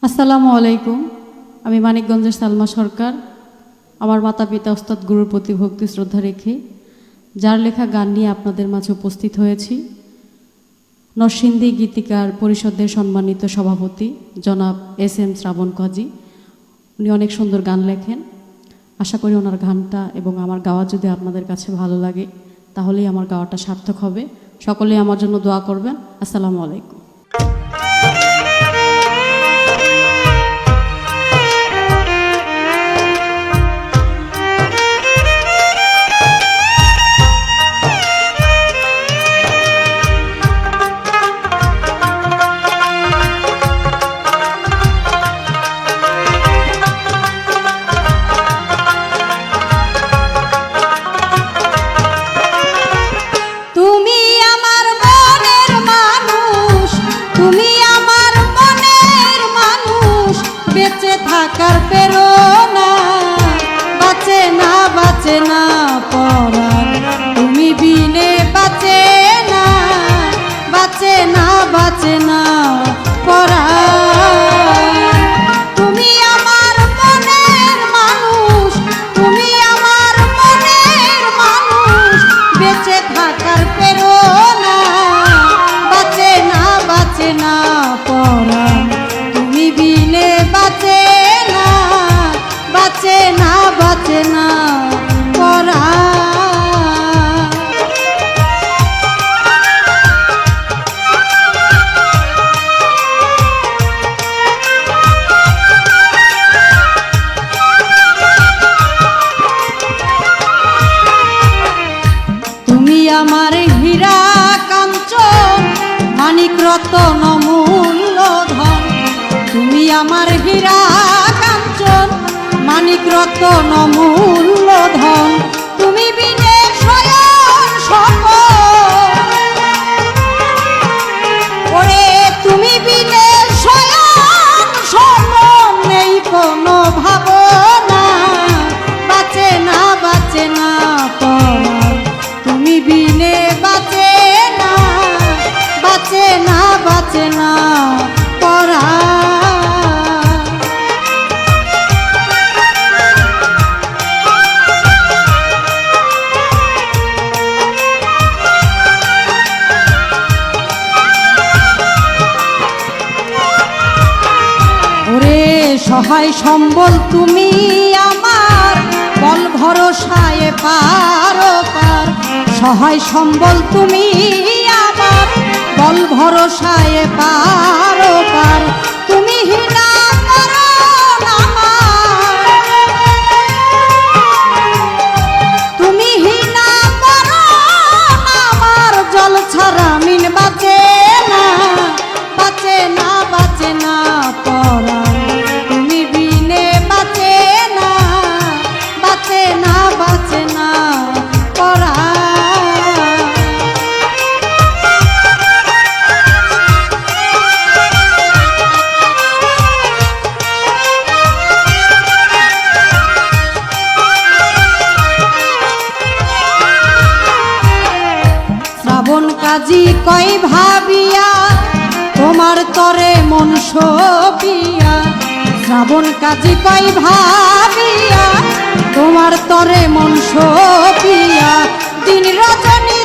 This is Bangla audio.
আসসালামু আলাইকুম। আমি মানিকগঞ্জের সালমা সরকার। আমার মাতা পিতা ওস্তাদ গুরুর প্রতি ভক্তি শ্রদ্ধা রেখে যার লেখা গান নিয়ে আপনাদের মাঝে উপস্থিত হয়েছি। নরসিংদী গীতিকার পরিষদের সম্মানিত সভাপতি জনাব SM শ্রাবণ কাজী, উনি অনেক সুন্দর গান লেখেন। আশা করি ওনার গানটা এবং আমার গাওয়া যদি আপনাদের কাছে ভালো লাগে তাহলেই আমার গাওয়াটা সার্থক হবে। সকলেই আমার জন্য দোয়া করবেন। আসসালামু আলাইকুম। থাকার প্রেরণা বাঁচে না পরাণ তুমি বিনে বাঁচে না পরাণ। তুমি আমার মনের মানুষ, তুমি আমার মনের মানুষ, বেঁচে থাকার প্রেরণা বাঁচে না পরাণ তুমি বিনে বাঁচে না পরাণ। তুমি আমার হীরা কাঞ্চন মানিক রতন মূল্যধন, তুমি আমার হীরা কাঞ্চন মানিক রতন মূল্যধন, তুমি বিনে শয়ন স্বপন, ওরে তুমি বিনে শয়ন স্বপন নেই কোনো ভাবনা বাঁচে না পরাণ তুমি বিনে বাঁচে না পরাণ। সহায় সম্বল তুমি আমার, বল ভরসায় পারো পার। সহায় সম্বল তুমি আমার, বল ভরসায় পারো পার। তুমি হীনা পরাণ আমার, তুমি হীনা পরাণ আমার, জল ছাড়া মিন বাঁচে না পরাণ তুমি বিনে বাঁচে না পরাণ। শ্রাবণ কাজী কই ভাবিয়া তোমার তরে মন সপিয়া, শ্রাবণ কাজী কই ভাবিয়া তোমার তরে মন সপিয়া, দিন রজনী